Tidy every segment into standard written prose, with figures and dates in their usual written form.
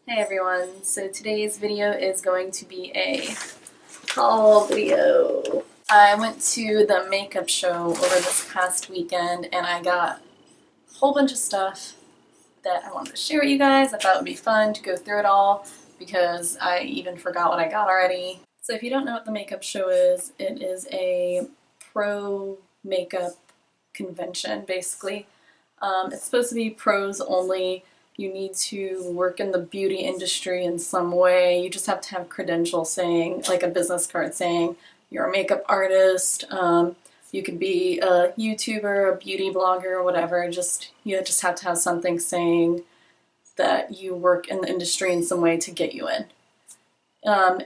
Hey everyone, so today's video is going to be a haul video. I went to the makeup show over this past weekend and I got a whole bunch of stuff that I wanted to share with you guys. I thought it would be fun to go through it all because I even forgot what I got already. So if you don't know what the makeup show is, it is a pro makeup convention basically. It's supposed to be pros only. You need to work in the beauty industry in some way. You just have to have credentials saying, like a business card saying you're a makeup artist. You could be a YouTuber, a beauty blogger, whatever. You just have to have something saying that you work in the industry in some way to get you in.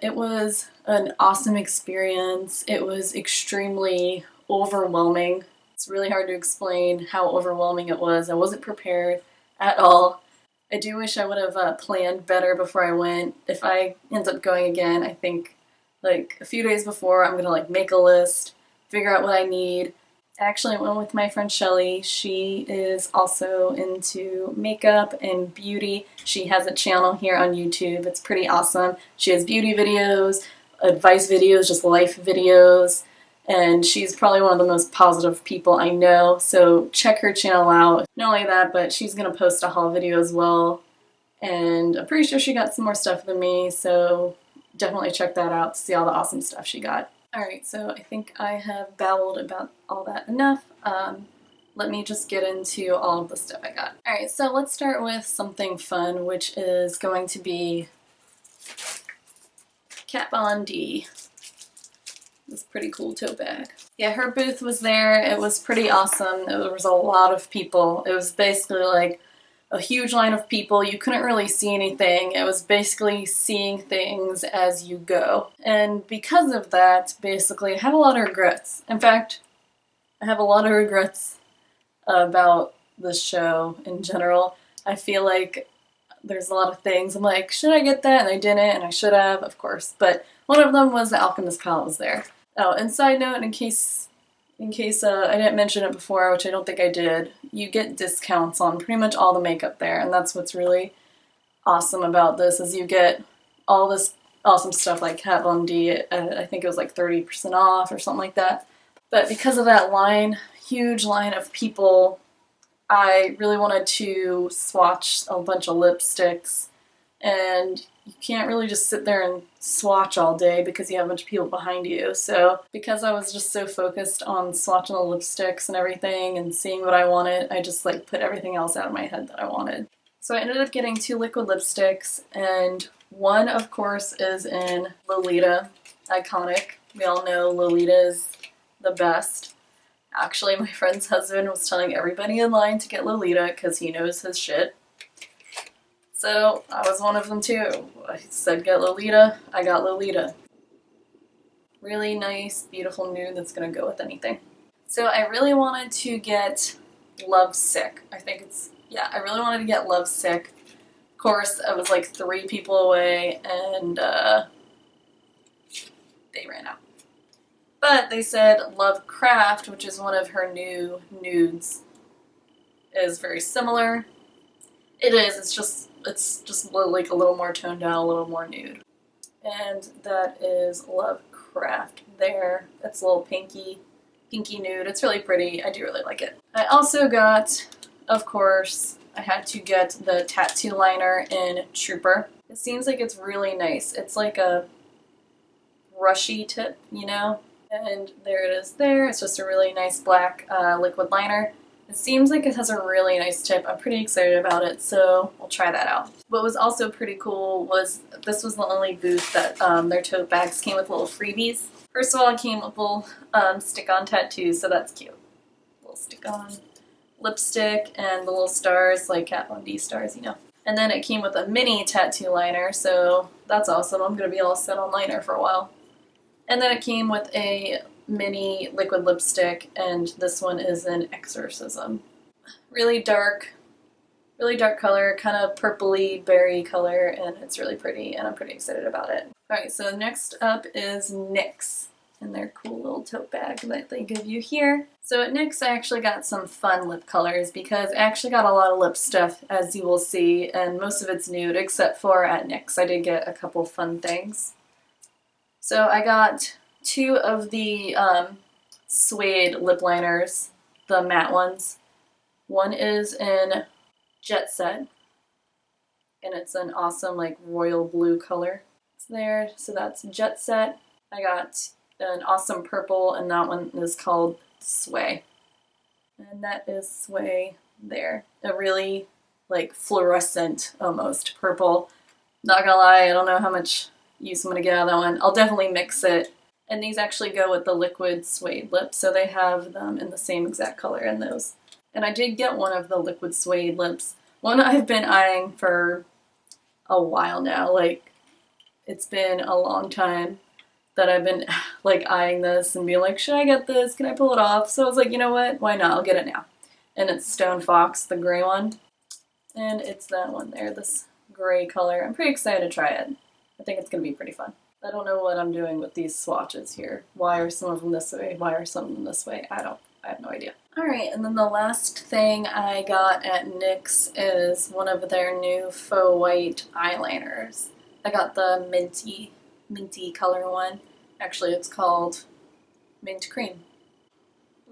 It was an awesome experience. It was extremely overwhelming. It's really hard to explain how overwhelming it was. I wasn't prepared at all. I do wish I would have planned better before I went. If I end up going again, I think like a few days before I'm gonna make a list, figure out what I need. I actually went with my friend Shelly. She is also into makeup and beauty. She has a channel here on YouTube. It's pretty awesome. She has beauty videos, advice videos, just life videos, and she's probably one of the most positive people I know, so check her channel out. Not only that, but she's gonna post a haul video as well, and I'm pretty sure she got some more stuff than me, so definitely check that out to see all the awesome stuff she got. Alright, so I think I have babbled about all that enough. Let me just get into all of the stuff I got. Alright, so let's start with something fun, which is going to be Kat Von D. This pretty cool tote bag. Yeah, her booth was there. It was pretty awesome. There was a lot of people. It was basically like a huge line of people. You couldn't really see anything. It was basically seeing things as you go. And because of that, basically, I have a lot of regrets. In fact, I have a lot of regrets about the show in general. I feel like there's a lot of things. I'm like, should I get that? And I didn't, and I should have, of course. But one of them was the Alchemist palette was there. Oh, and side note, in case I didn't mention it before, which I don't think I did, you get discounts on pretty much all the makeup there, and that's what's really awesome about this, is you get all this awesome stuff like Kat Von D, I think it was like 30% off or something like that. But because of that line, huge line of people, I really wanted to swatch a bunch of lipsticks, and you can't really just sit there and swatch all day because you have a bunch of people behind you. So because I was just so focused on swatching the lipsticks and everything and seeing what I wanted, I just put everything else out of my head that I wanted. So I ended up getting 2 liquid lipsticks, and one of course is in Lolita, iconic. We all know Lolita is the best. Actually, my friend's husband was telling everybody in line to get Lolita because he knows his shit. So I was one of them too. I said get Lolita, I got Lolita. Really nice, beautiful nude that's gonna go with anything. So I really wanted to get Lovesick. I really wanted to get Lovesick. Of course, I was like 3 people away and they ran out. But they said Lovecraft, which is one of her new nudes, is very similar. It is, it's just like a little more toned down, a little more nude. And that is Lovecraft there. It's a little pinky nude. It's really pretty. I do really like it. I also got, of course, I had to get the tattoo liner in Trooper. It seems like it's really nice. It's like a brushy tip, you know? And there it is there. It's just a really nice black liquid liner. It seems like it has a really nice tip. I'm pretty excited about it, so we'll try that out. What was also pretty cool was this was the only booth that their tote bags came with little freebies. First of all, it came with little stick-on tattoos, so that's cute. Little stick-on lipstick and the little stars, like Kat Von D stars, you know. And then it came with a mini tattoo liner, so that's awesome. I'm gonna be all set on liner for a while. And then it came with a mini liquid lipstick, and this one is an Exorcism. Really dark color, kind of purpley berry color, and it's really pretty, and I'm pretty excited about it. Alright, so next up is NYX. in their cool little tote bag that they give you here. So at NYX, I actually got some fun lip colors because I actually got a lot of lip stuff, as you will see, and most of it's nude, except for at NYX. I did get a couple fun things. So I got 2 of the suede lip liners, the matte ones. One is in Jet Set, and it's an awesome like royal blue color. It's there, so that's Jet Set. I got an awesome purple, and that one is called Sway. And that is Sway there. A really like fluorescent almost purple. Not gonna lie, I don't know how much use I'm gonna get out of that one. I'll definitely mix it. And these actually go with the liquid suede lips, so they have them in the same exact color in those. And I did get one of the liquid suede lips. One I've been eyeing for a while now. Like, it's been a long time that I've been like eyeing this and being like, should I get this? Can I pull it off? So I was like, you know what? Why not? I'll get it now. And it's Stone Fox, the gray one. And it's that one there, this gray color. I'm pretty excited to try it. I think it's gonna be pretty fun. I don't know what I'm doing with these swatches here. Why are some of them this way? Why are some of them this way? I have no idea. Alright, and then the last thing I got at NYX is one of their new faux white eyeliners. I got the minty color one. Actually, it's called Mint Cream.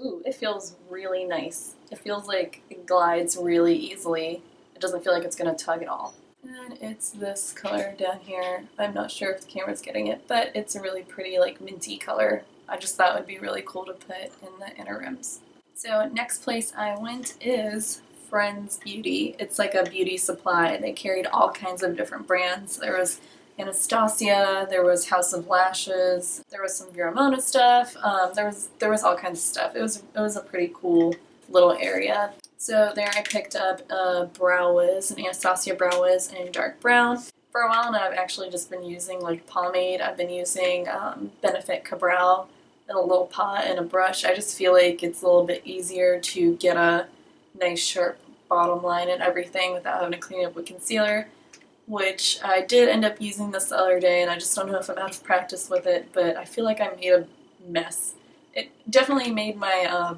Ooh, it feels really nice. It feels like it glides really easily. It doesn't feel like it's gonna tug at all. And it's this color down here. I'm not sure if the camera's getting it, but it's a really pretty like minty color. I just thought it would be really cool to put in the inner rims. So next place I went is Friends Beauty. It's like a beauty supply. They carried all kinds of different brands. There was Anastasia, there was House of Lashes, there was some Vera Mona stuff, there was all kinds of stuff. It was a pretty cool little area. So there I picked up a Brow Wiz, an Anastasia Brow Wiz in dark brown. For a while now I've actually just been using like pomade. I've been using Benefit Cabral in a little pot and a brush. I just feel like it's a little bit easier to get a nice sharp bottom line and everything without having to clean up with concealer, which I did end up using this the other day, and I just don't know if I'm out of practice with it, but I feel like I made a mess. It definitely made my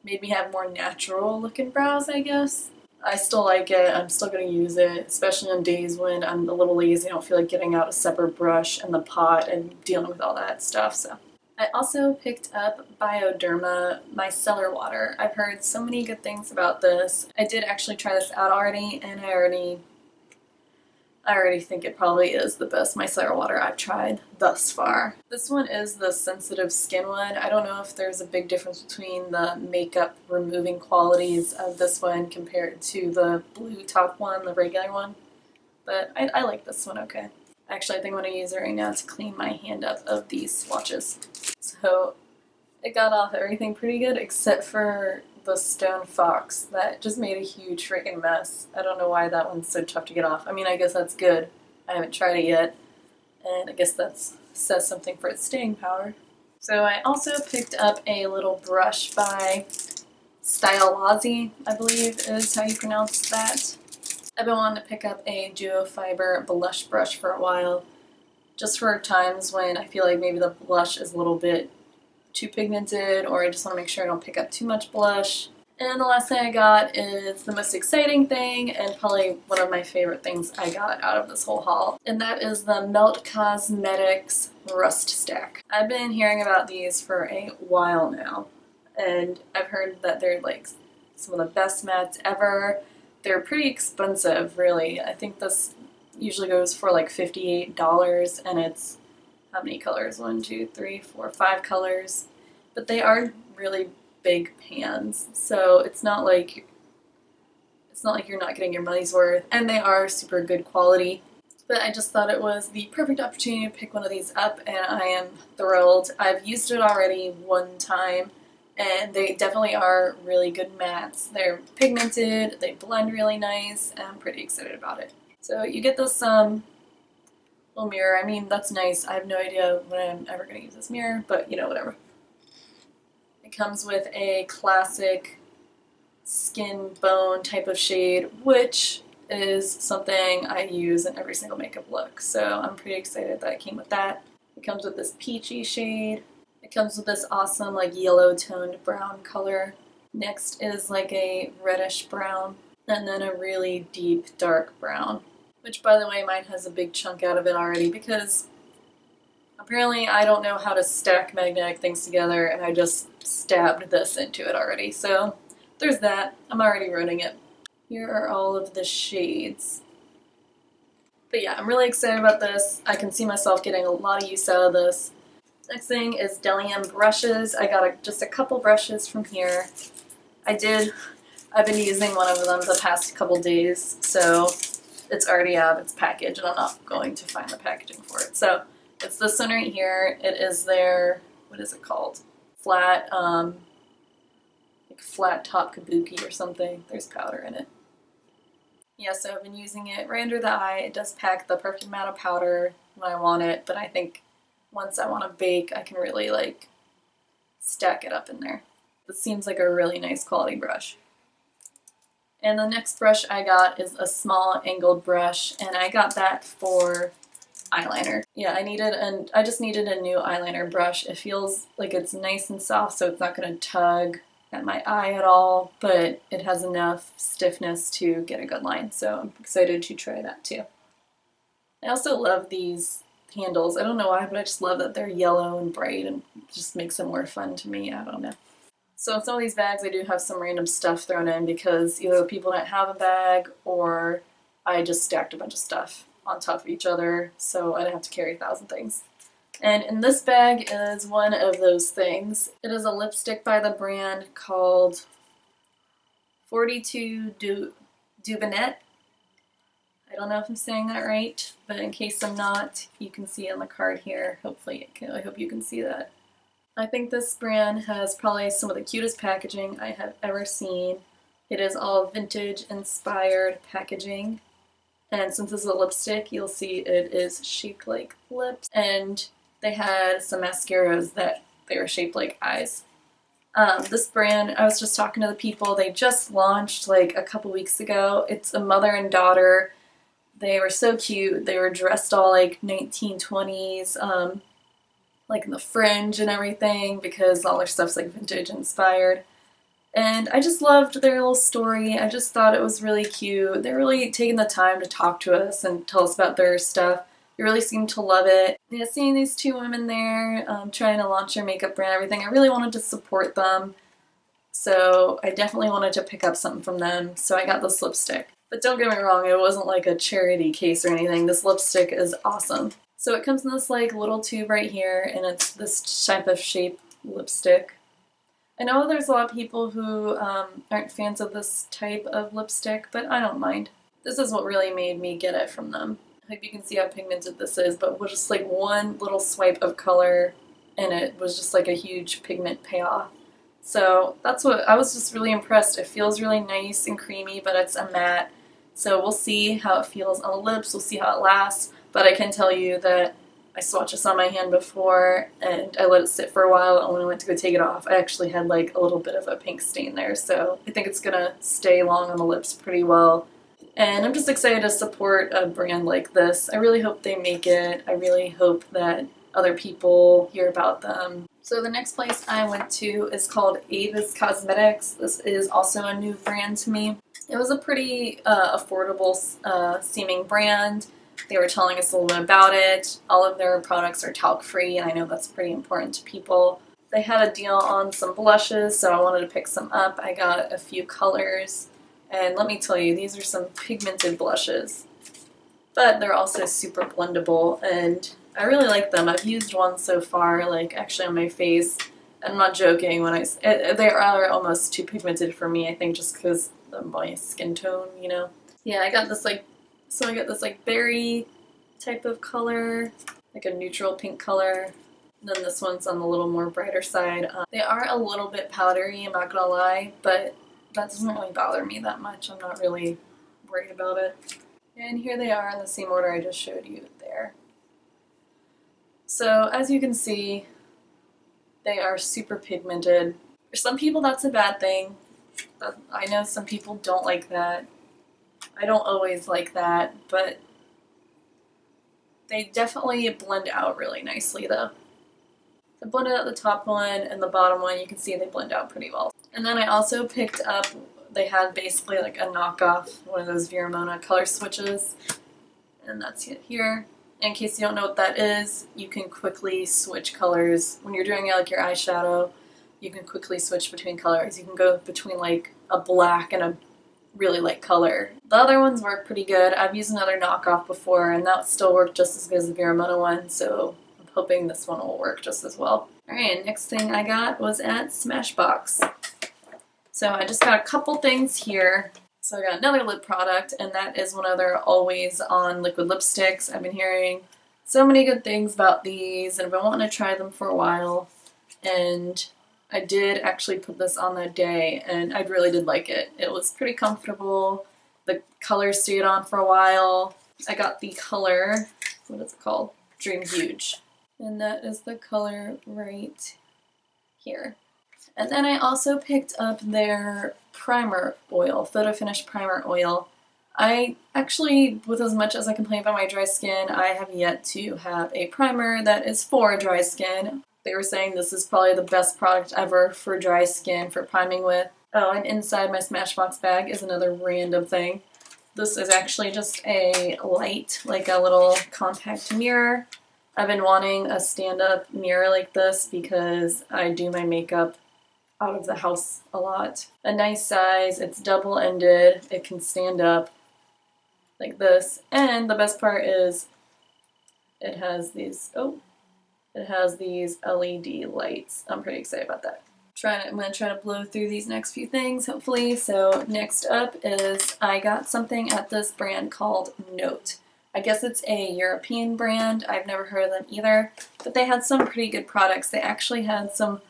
made me have more natural looking brows, I guess. I still like it. I'm still going to use it, especially on days when I'm a little lazy. I don't feel like getting out a separate brush and the pot and dealing with all that stuff. So I also picked up Bioderma micellar water. I've heard so many good things about this. I did actually try this out already, and I already think it probably is the best micellar water I've tried thus far. This one is the sensitive skin one. I don't know if there's a big difference between the makeup removing qualities of this one compared to the blue top one, the regular one, but I like this one okay. Actually, I think I'm going to use it right now to clean my hand up of these swatches. So it got off everything pretty good except for the Stone Fox. That just made a huge freaking mess. I don't know why that one's so tough to get off. I mean, I guess that's good. I haven't tried it yet, and I guess that says something for its staying power. So I also picked up a little brush by Styleazi, I believe is how you pronounce that. I've been wanting to pick up a duo fiber blush brush for a while, just for times when I feel like maybe the blush is a little bit too pigmented, or I just want to make sure I don't pick up too much blush. And the last thing I got is the most exciting thing, and probably one of my favorite things I got out of this whole haul, and that is the Melt Cosmetics Rust Stack. I've been hearing about these for a while now, and I've heard that they're like some of the best mattes ever. They're pretty expensive, really. I think this usually goes for like $58, and it's how many colors? 1, 2, 3, 4, 5 colors. But they are really big pans, so it's not like you're not getting your money's worth, and they are super good quality. But I just thought it was the perfect opportunity to pick one of these up, and I am thrilled. I've used it already one time, and they definitely are really good mattes. They're pigmented, they blend really nice, and I'm pretty excited about it. So you get this little mirror. I mean, that's nice. I have no idea when I'm ever going to use this mirror, but you know, whatever. It comes with a classic skin bone type of shade, which is something I use in every single makeup look. So I'm pretty excited that it came with that. It comes with this peachy shade. It comes with this awesome like yellow toned brown color. Next is like a reddish brown, and then a really deep dark brown, which by the way mine has a big chunk out of it already because apparently I don't know how to stack magnetic things together and I just stabbed this into it already. So there's that. I'm already ruining it. Here are all of the shades. But yeah, I'm really excited about this. I can see myself getting a lot of use out of this. Next thing is Delium brushes. I got just a couple brushes from here. I've been using one of them the past couple days, so it's already out of its package and I'm not going to find the packaging for it. So it's this one right here. It is their, what is it called? Flat, like flat top kabuki or something. There's powder in it. Yeah, so I've been using it right under the eye. It does pack the perfect amount of powder when I want it, but I think once I want to bake, I can really like stack it up in there. This seems like a really nice quality brush. And the next brush I got is a small angled brush, and I got that for eyeliner. Yeah, I just needed a new eyeliner brush. It feels like it's nice and soft, so it's not going to tug at my eye at all, but it has enough stiffness to get a good line, so I'm excited to try that too. I also love these handles. I don't know why, but I just love that they're yellow and bright and it just makes them more fun to me. I don't know. So in some of these bags I do have some random stuff thrown in because either people didn't have a bag or I just stacked a bunch of stuff on top of each other so I didn't have to carry 1,000 things. And in this bag is one of those things. It is a lipstick by the brand called 42 Dubonnet. I don't know if I'm saying that right, but in case I'm not, you can see on the card here. Hopefully, I hope you can see that. I think this brand has probably some of the cutest packaging I have ever seen. It is all vintage inspired packaging. And since this is a lipstick, you'll see it is shaped like lips. And they had some mascaras that they were shaped like eyes. This brand, I was just talking to the people, they just launched like a couple weeks ago. It's a mother and daughter. They were so cute. They were dressed all like 1920s, like in the fringe and everything because all their stuff's like vintage inspired. And I just loved their little story. I just thought it was really cute. They're really taking the time to talk to us and tell us about their stuff. They really seemed to love it. Yeah, seeing these two women there trying to launch their makeup brand and everything, I really wanted to support them. So I definitely wanted to pick up something from them. So I got this lipstick. But don't get me wrong, it wasn't like a charity case or anything. This lipstick is awesome. So it comes in this like little tube right here, and it's this type of shape lipstick. I know there's a lot of people who aren't fans of this type of lipstick, but I don't mind. This is what really made me get it from them. I hope you can see how pigmented this is, but with just like one little swipe of color and it was just like a huge pigment payoff. So that's what I was just really impressed. It feels really nice and creamy, but it's a matte. So we'll see how it feels on the lips, we'll see how it lasts, but I can tell you that I swatched this on my hand before and I let it sit for a while, and when I went to go take it off, I actually had like a little bit of a pink stain there, so I think it's gonna stay long on the lips pretty well. And I'm just excited to support a brand like this. I really hope they make it. I really hope that other people hear about them. So the next place I went to is called Ava's Cosmetics. This is also a new brand to me. It was a pretty affordable seeming brand. They were telling us a little bit about it. All of their products are talc free, and I know that's pretty important to people. They had a deal on some blushes, so I wanted to pick some up. I got a few colors. And let me tell you, these are some pigmented blushes, but they're also super blendable, and I really like them. I've used one so far, like actually on my face. I'm not joking when they are almost too pigmented for me, I think, just because of my skin tone, you know. Yeah, I got this like berry type of color, like a neutral pink color. And then this one's on the little more brighter side. They are a little bit powdery, I'm not gonna lie, but that doesn't really bother me that much. I'm not really worried about it. And here they are in the same order I just showed you there. So as you can see, they are super pigmented. For some people that's a bad thing. I know some people don't like that. I don't always like that, but They definitely blend out really nicely though. I blended out the top one and the bottom one. You can see they blend out pretty well. And then I also picked up, they had basically like a knockoff, one of those Viramona color switches. And that's it here. In case you don't know what that is, you can quickly switch colors. When you're doing like your eyeshadow, you can quickly switch between colors. You can go between like a black and a really light color. The other ones work pretty good. I've used another knockoff before and that still worked just as good as the Viramona one, so I'm hoping this one will work just as well. Alright, next thing I got was at Smashbox. So I just got a couple things here. So I got another lip product, and that is one of their always on liquid lipsticks. I've been hearing so many good things about these and I've been wanting to try them for a while. And I did actually put this on that day and I really did like it. It was pretty comfortable. The color stayed on for a while. I got the color, what is it called? Dream Huge. And that is the color right here. And then I also picked up their primer oil, Photo Finish Primer Oil. I actually, with as much as I complain about my dry skin, I have yet to have a primer that is for dry skin. They were saying this is probably the best product ever for dry skin, for priming with. Oh, and inside my Smashbox bag is another random thing. This is actually just a light, like a little compact mirror. I've been wanting a stand-up mirror like this because I do my makeup out of the house a lot. A nice size, it's double-ended, it can stand up like this, and the best part is it has these, it has these LED lights. I'm pretty excited about that. I'm going to try to blow through these next few things, hopefully. So next up is I got something at this brand called Note. I guess it's a European brand. I've never heard of them either, but they had some pretty good products. They actually had some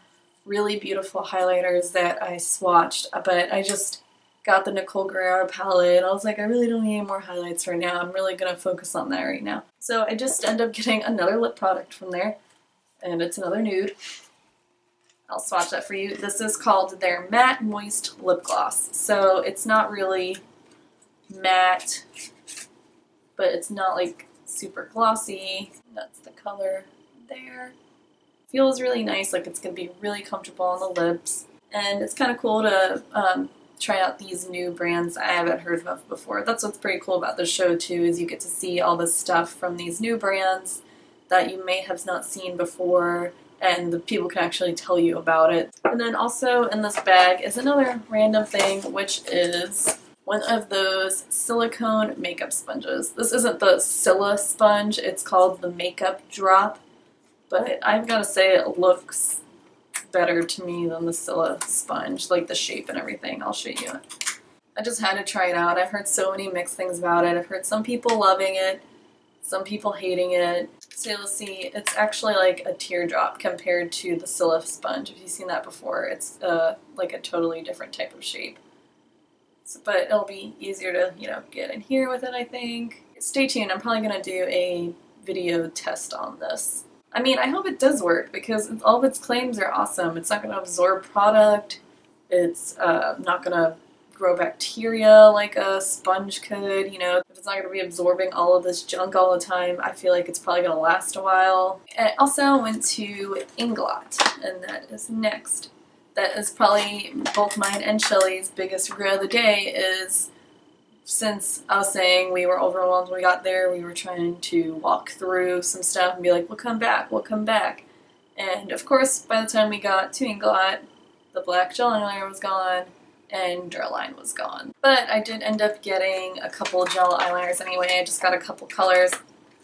really beautiful highlighters that I swatched, but I just got the Nicole Guerrero palette. I was like, I really don't need any more highlights right now. I'm really going to focus on that right now. So I just ended up getting another lip product from there, and it's another nude. I'll swatch that for you. This is called their Matte Moist Lip Gloss. So it's not really matte, but it's not like super glossy. That's the color there. Feels really nice, like it's going to be really comfortable on the lips. And it's kind of cool to try out these new brands I haven't heard of before. That's what's pretty cool about this show too, is you get to see all this stuff from these new brands that you may have not seen before, and the people can actually tell you about it. And then also in this bag is another random thing, which is one of those silicone makeup sponges. This isn't the Scylla sponge, it's called the Makeup Drop, but I've got to say it looks better to me than the Scylla sponge, like the shape and everything. I'll show you it. I just had to try it out. I've heard so many mixed things about it. I've heard some people loving it, some people hating it. So you'll see, it's actually like a teardrop compared to the Scylla sponge. If you've seen that before, it's like a totally different type of shape. So, but it'll be easier to, get in here with it, I think. Stay tuned. I'm probably going to do a video test on this. I mean, I hope it does work because all of its claims are awesome. It's not going to absorb product. It's not going to grow bacteria like a sponge could, If it's not going to be absorbing all of this junk all the time, I feel like it's probably going to last a while. And I also went to Inglot, and that is next. That is probably both mine and Shelly's biggest regret of the day is, since I was saying we were overwhelmed when we got there, we were trying to walk through some stuff and be like, we'll come back, we'll come back. And of course, by the time we got to Inglot, the black gel eyeliner was gone, and Duraline was gone. But I did end up getting a couple gel eyeliners anyway. I just got a couple colors.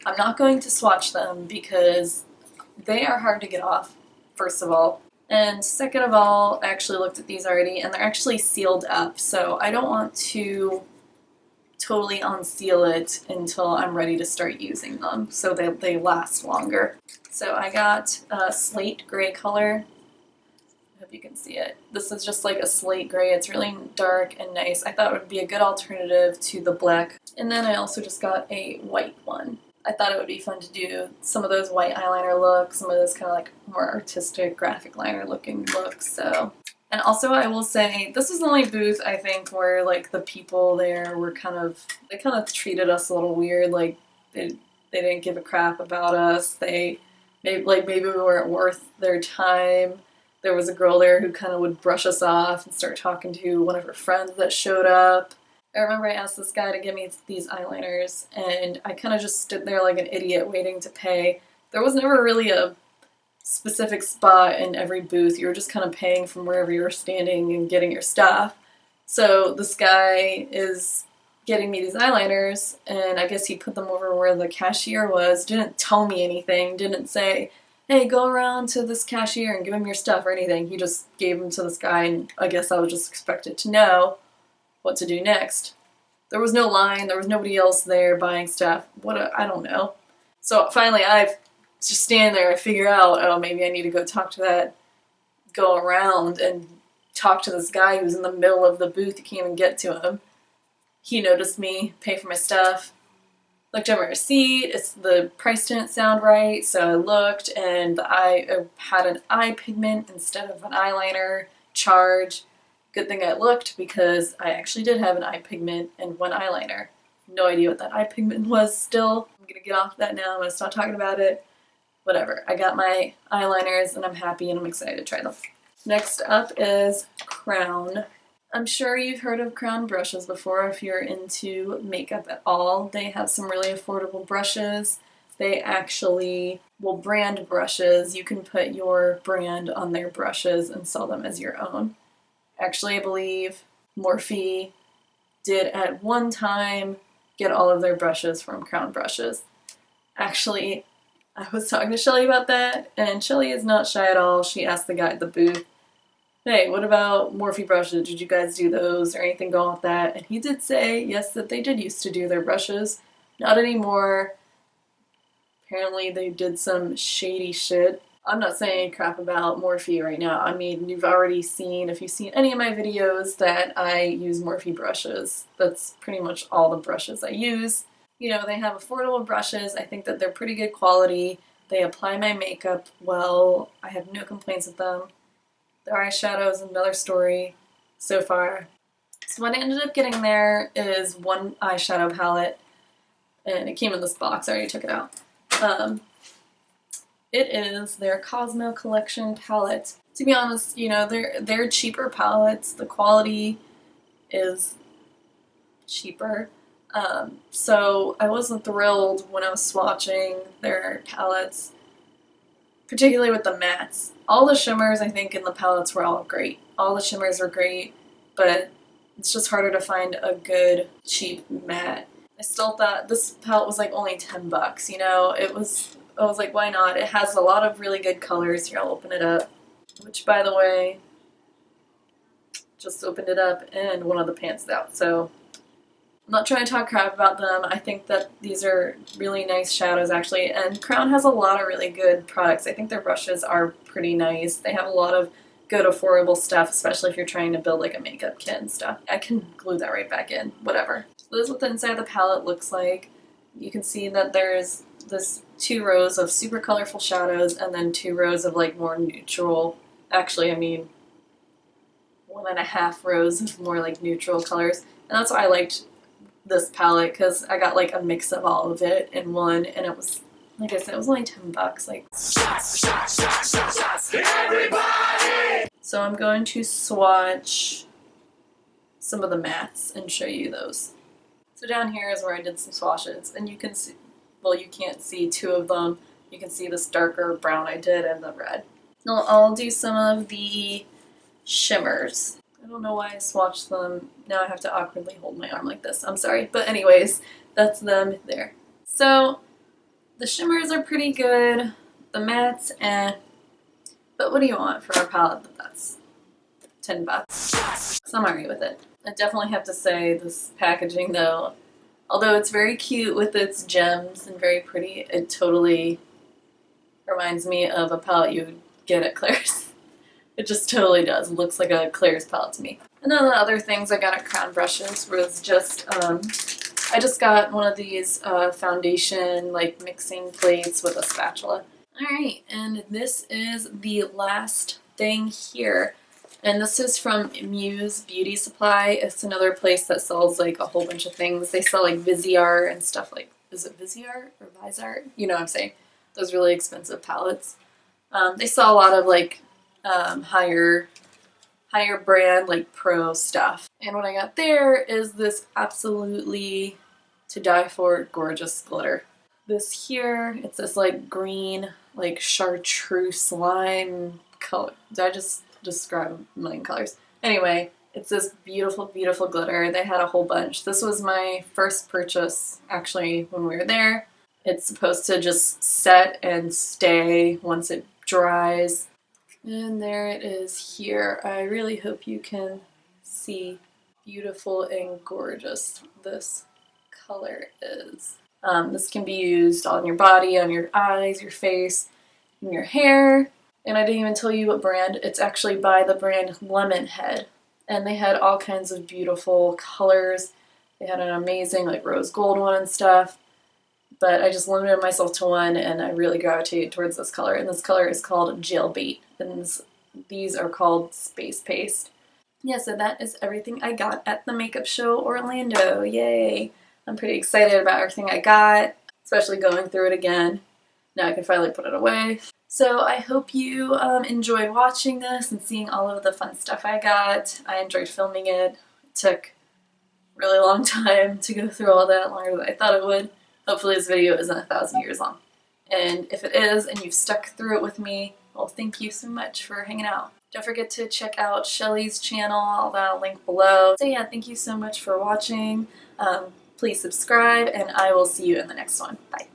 I'm not going to swatch them because they are hard to get off, first of all. And second of all, I actually looked at these already, and they're actually sealed up, so I don't want to totally unseal it until I'm ready to start using them, so that they last longer. So I got a slate gray color. I hope you can see it. This is just like a slate gray. It's really dark and nice. I thought it would be a good alternative to the black. And then I also just got a white one. I thought it would be fun to do some of those white eyeliner looks, some of those kind of like more artistic graphic liner looking looks, so. And also I will say, this is the only booth I think where like the people there were they kind of treated us a little weird, like they They didn't give a crap about us. Maybe we weren't worth their time. There was a girl there who kind of would brush us off and start talking to one of her friends that showed up. I remember I asked this guy to give me these eyeliners, and I kind of just stood there like an idiot waiting to pay. There was never really a specific spot in every booth. You were just kind of paying from wherever you were standing and getting your stuff. So this guy is getting me these eyeliners, and I guess he put them over where the cashier was, didn't tell me anything, didn't say, hey, go around to this cashier and give him your stuff or anything. He just gave them to this guy, and I guess I was just expected to know what to do next. There was no line, there was nobody else there buying stuff. I don't know. So finally I just stand there and figure out, oh, maybe I need to go around and talk to this guy who's in the middle of the booth. You can't even get to him. He noticed me, paid for my stuff, looked at my receipt. The price didn't sound right, so I looked, and I had an eye pigment instead of an eyeliner charge. Good thing I looked, because I actually did have an eye pigment and one eyeliner. No idea what that eye pigment was still. I'm gonna get off that now. I'm gonna stop talking about it. Whatever. I got my eyeliners, and I'm happy, and I'm excited to try them. Next up is Crown. I'm sure you've heard of Crown brushes before if you're into makeup at all. They have some really affordable brushes. They actually will brand brushes. You can put your brand on their brushes and sell them as your own. Actually, I believe Morphe did at one time get all of their brushes from Crown brushes. Actually, I was talking to Shelly about that, and Shelly is not shy at all. She asked the guy at the booth, hey, what about Morphe brushes? Did you guys do those or anything going with that? And he did say, yes, that they did used to do their brushes. Not anymore. Apparently they did some shady shit. I'm not saying crap about Morphe right now. I mean, you've already seen, if you've seen any of my videos, that I use Morphe brushes. That's pretty much all the brushes I use. You know, they have affordable brushes. I think that they're pretty good quality. They apply my makeup well. I have no complaints with them. Their eyeshadow is another story so far. So what I ended up getting there is one eyeshadow palette, and it came in this box. I already took it out. It is their Cosmo Collection palette. To be honest, you know, they're cheaper palettes. The quality is cheaper. So I wasn't thrilled when I was swatching their palettes, particularly with the mattes. All the shimmers, I think, in the palettes were all great. All the shimmers were great, but it's just harder to find a good, cheap matte. I still thought this palette was like only 10 bucks, you know? I was like, why not? It has a lot of really good colors. Here, I'll open it up. Which, by the way, just opened it up and one of the pants is out, so I'm not trying to talk crap about them. I think that these are really nice shadows, actually, and Crown has a lot of really good products. I think their brushes are pretty nice. They have a lot of good, affordable stuff, especially if you're trying to build like a makeup kit and stuff. I can glue that right back in, whatever. So this is what the inside of the palette looks like. You can see that there's this 2 rows of super colorful shadows and then 2 rows of like more neutral, actually, I mean, 1.5 rows of more like neutral colors. And that's why I liked this palette, because I got like a mix of all of it in one, and it was, like I said, it was only 10 bucks. Like, everybody! So I'm going to swatch some of the mattes and show you those. So down here is where I did some swatches, and you can see, well, you can't see 2 of them. You can see this darker brown I did and the red. Now I'll do some of the shimmers. I don't know why I swatched them. Now I have to awkwardly hold my arm like this. I'm sorry. But anyways, that's them there. So the shimmers are pretty good. The mattes, eh. But what do you want for a palette that's 10 bucks? So I'm alright with it. I definitely have to say this packaging though, although it's very cute with its gems and very pretty, it totally reminds me of a palette you would get at Claire's. It just totally does. It looks like a Claire's palette to me. And then the other things I got at Crown Brushes was just, I just got one of these foundation like mixing plates with a spatula. Alright, and this is the last thing here. And this is from Muse Beauty Supply. It's another place that sells like a whole bunch of things. They sell like Viseart and stuff like is it Viseart or Visart? You know what I'm saying. Those really expensive palettes. They sell a lot of like higher brand like pro stuff. And what I got there is this absolutely to die for gorgeous glitter. This here, it's this like green, like chartreuse lime color. Did I just describe a million colors? Anyway, it's this beautiful, beautiful glitter. They had a whole bunch. This was my first purchase actually when we were there. It's supposed to just set and stay once it dries. And there it is here. I really hope you can see beautiful and gorgeous this color is. This can be used on your body, on your eyes, your face, in your hair. And I didn't even tell you what brand. It's actually by the brand Lemonhead. And they had all kinds of beautiful colors. They had an amazing like rose gold one and stuff. But I just limited myself to one and I really gravitated towards this color. And this color is called Jailbait. And these are called Space Paste. Yeah, so that is everything I got at the makeup show Orlando. Yay! I'm pretty excited about everything I got, especially going through it again. Now I can finally put it away. So I hope you enjoyed watching this and seeing all of the fun stuff I got. I enjoyed filming it. It took a really long time to go through all that, longer than I thought it would. Hopefully this video isn't 1,000 years long. And if it is and you've stuck through it with me, well, thank you so much for hanging out. Don't forget to check out Shelly's channel, all that I'll link below. So yeah, thank you so much for watching. Please subscribe and I will see you in the next one. Bye.